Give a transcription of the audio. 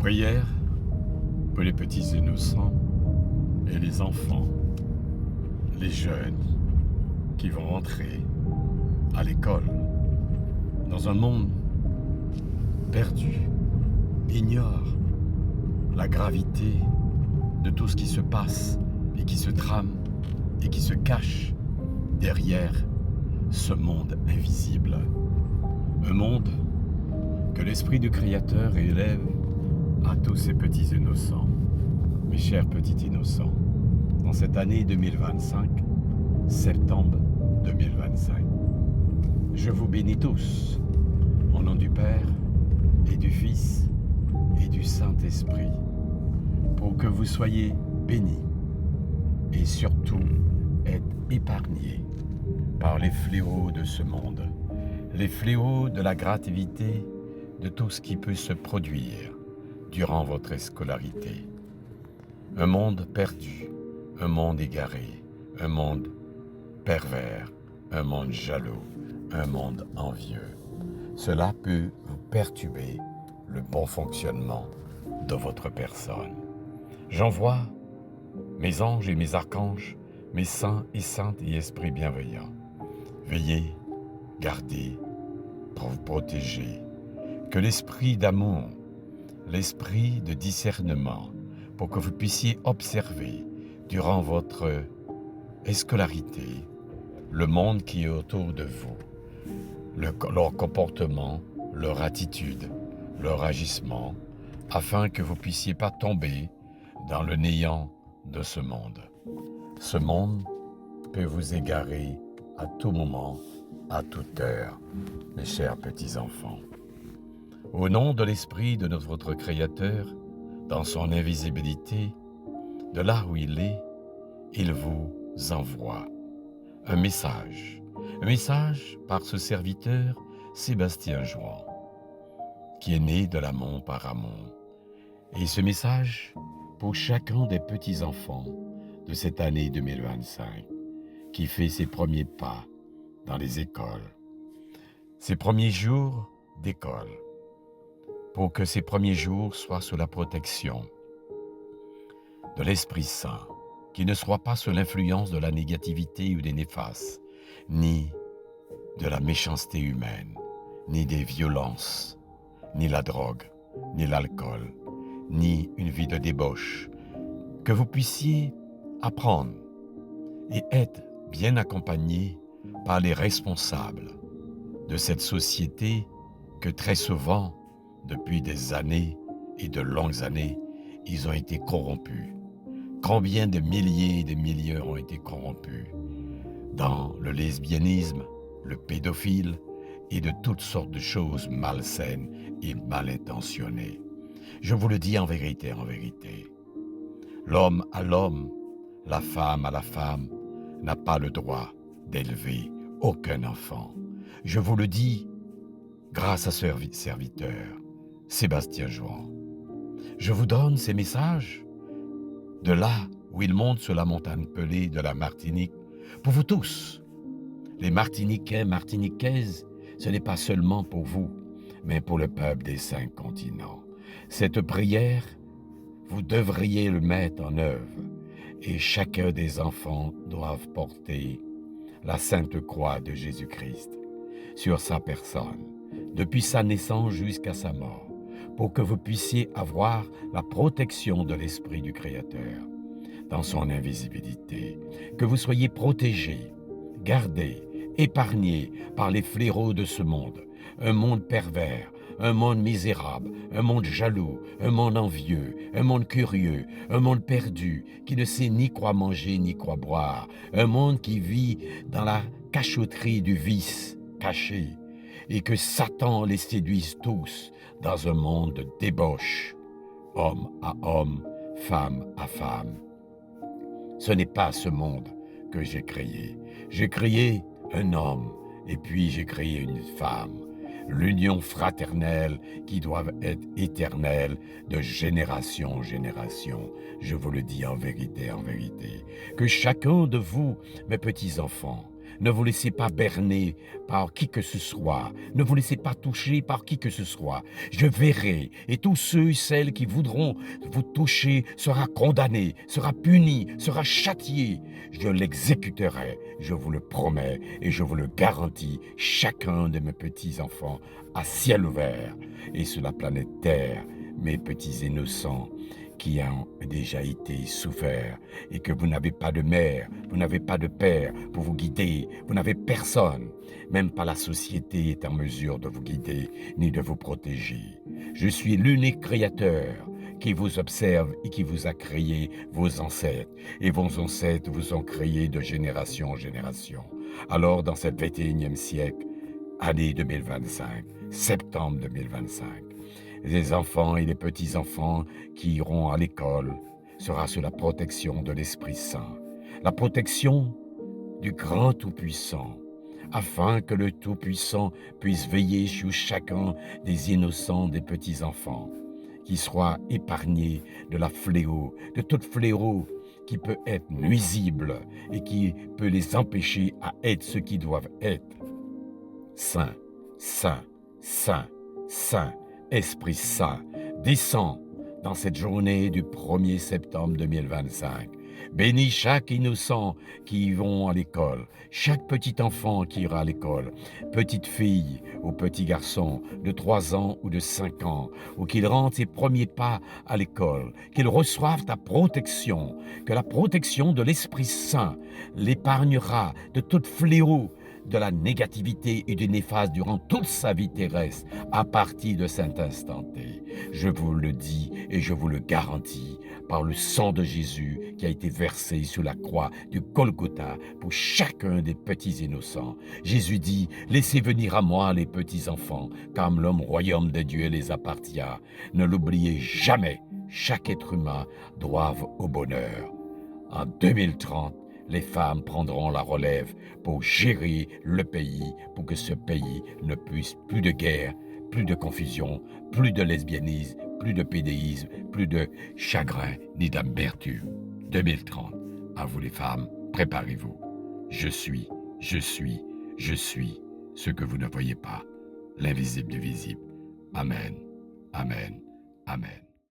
Prière pour les petits innocents et les enfants, les jeunes qui vont rentrer à l'école dans un monde perdu, ignore la gravité de tout ce qui se passe et qui se trame et qui se cache derrière ce monde invisible. Un monde que l'Esprit du Créateur élève à tous ces petits innocents, mes chers petits innocents, dans cette année 2025, septembre 2025. Je vous bénis tous, au nom du Père et du Fils et du Saint-Esprit, pour que vous soyez bénis et surtout être épargnés par les fléaux de ce monde, les fléaux de la gratuité, de tout ce qui peut se produire durant votre scolarité. Un monde perdu, un monde égaré, un monde pervers, un monde jaloux, un monde envieux. Cela peut vous perturber le bon fonctionnement de votre personne. J'envoie mes anges et mes archanges, mes saints et saintes et esprits bienveillants. Veillez, gardez, pour vous protéger. Que l'esprit d'amour, l'esprit de discernement, pour que vous puissiez observer durant votre scolarité le monde qui est autour de vous, leur comportement, leur attitude, leur agissement, afin que vous ne puissiez pas tomber dans le néant de ce monde. Ce monde peut vous égarer à tout moment, à toute heure, mes chers petits-enfants. Au nom de l'Esprit de notre Créateur, dans son invisibilité, de là où il est, il vous envoie un message par ce serviteur Sébastien Jouan, qui est né de l'amour par amour. Et ce message pour chacun des petits-enfants de cette année 2025, qui fait ses premiers pas dans les écoles, ses premiers jours d'école, pour que ces premiers jours soient sous la protection de l'Esprit Saint, qui ne soit pas sous l'influence de la négativité ou des néfastes, ni de la méchanceté humaine, ni des violences, ni la drogue, ni l'alcool, ni une vie de débauche. Que vous puissiez apprendre et être bien accompagnés par les responsables de cette société que très souvent, depuis des années et de longues années, ils ont été corrompus. Combien de milliers et de milliers ont été corrompus dans le lesbianisme, le pédophile et de toutes sortes de choses malsaines et mal intentionnées. Je vous le dis en vérité, l'homme à l'homme, la femme à la femme n'a pas le droit d'élever aucun enfant. Je vous le dis grâce à ce serviteur, Sébastien Jouan. Je vous donne ces messages de là où il monte sur la montagne pelée de la Martinique, pour vous tous. Les Martiniquais, Martiniquaises, ce n'est pas seulement pour vous, mais pour le peuple des 5 continents. Cette prière, vous devriez le mettre en œuvre, et chacun des enfants doivent porter la Sainte Croix de Jésus-Christ sur sa personne, depuis sa naissance jusqu'à sa mort, pour que vous puissiez avoir la protection de l'Esprit du Créateur dans son invisibilité, que vous soyez protégés, gardés, épargnés par les fléaux de ce monde, un monde pervers, un monde misérable, un monde jaloux, un monde envieux, un monde curieux, un monde perdu, qui ne sait ni quoi manger ni quoi boire, un monde qui vit dans la cachotterie du vice caché, et que Satan les séduise tous dans un monde de débauche, homme à homme, femme à femme. Ce n'est pas ce monde que j'ai créé. J'ai créé un homme et puis j'ai créé une femme. L'union fraternelle qui doit être éternelle de génération en génération. Je vous le dis en vérité, que chacun de vous, mes petits-enfants, Ne vous laissez pas berner par qui que ce soit. Ne vous laissez pas toucher par qui que ce soit. Je verrai, et tous ceux et celles qui voudront vous toucher sera condamné, sera puni, sera châtié. Je l'exécuterai, je vous le promets et je vous le garantis, chacun de mes petits-enfants à ciel ouvert et sur la planète Terre, mes petits innocents qui ont déjà été souffert et que vous n'avez pas de mère, vous n'avez pas de père pour vous guider, vous n'avez personne. Même pas la société est en mesure de vous guider ni de vous protéger. Je suis l'unique créateur qui vous observe et qui vous a créé vos ancêtres. Et vos ancêtres vous ont créé de génération en génération. Alors, dans ce 21e siècle, année 2025, septembre 2025, les enfants et les petits-enfants qui iront à l'école sera sous la protection de l'Esprit Saint, la protection du grand Tout-Puissant, afin que le Tout-Puissant puisse veiller sur chacun des innocents, des petits-enfants, qui soient épargnés de la fléau, de tout fléau qui peut être nuisible et qui peut les empêcher à être ce qu'ils doivent être. Saint, Saint, Saint, Saint, Esprit Saint, descend dans cette journée du 1er septembre 2025. Bénis chaque innocent qui vont à l'école, chaque petit enfant qui ira à l'école, petite fille ou petit garçon de 3 ans ou de 5 ans, ou qu'il rentre ses premiers pas à l'école, qu'il reçoive ta protection, que la protection de l'Esprit Saint l'épargnera de tout fléau, de la négativité et du néfaste durant toute sa vie terrestre à partir de cet instant T. Je vous le dis et je vous le garantis par le sang de Jésus qui a été versé sur la croix du Golgotha pour chacun des petits innocents. Jésus dit, laissez venir à moi les petits enfants, comme l'homme royaume de Dieu les appartient. Ne l'oubliez jamais, chaque être humain doive au bonheur. En 2030, les femmes prendront la relève pour gérer le pays, pour que ce pays ne puisse plus de guerre, plus de confusion, plus de lesbianisme, plus de pédéisme, plus de chagrin ni d'amertume. 2030, à vous les femmes, préparez-vous. Je suis ce que vous ne voyez pas, l'invisible du visible. Amen, amen, amen.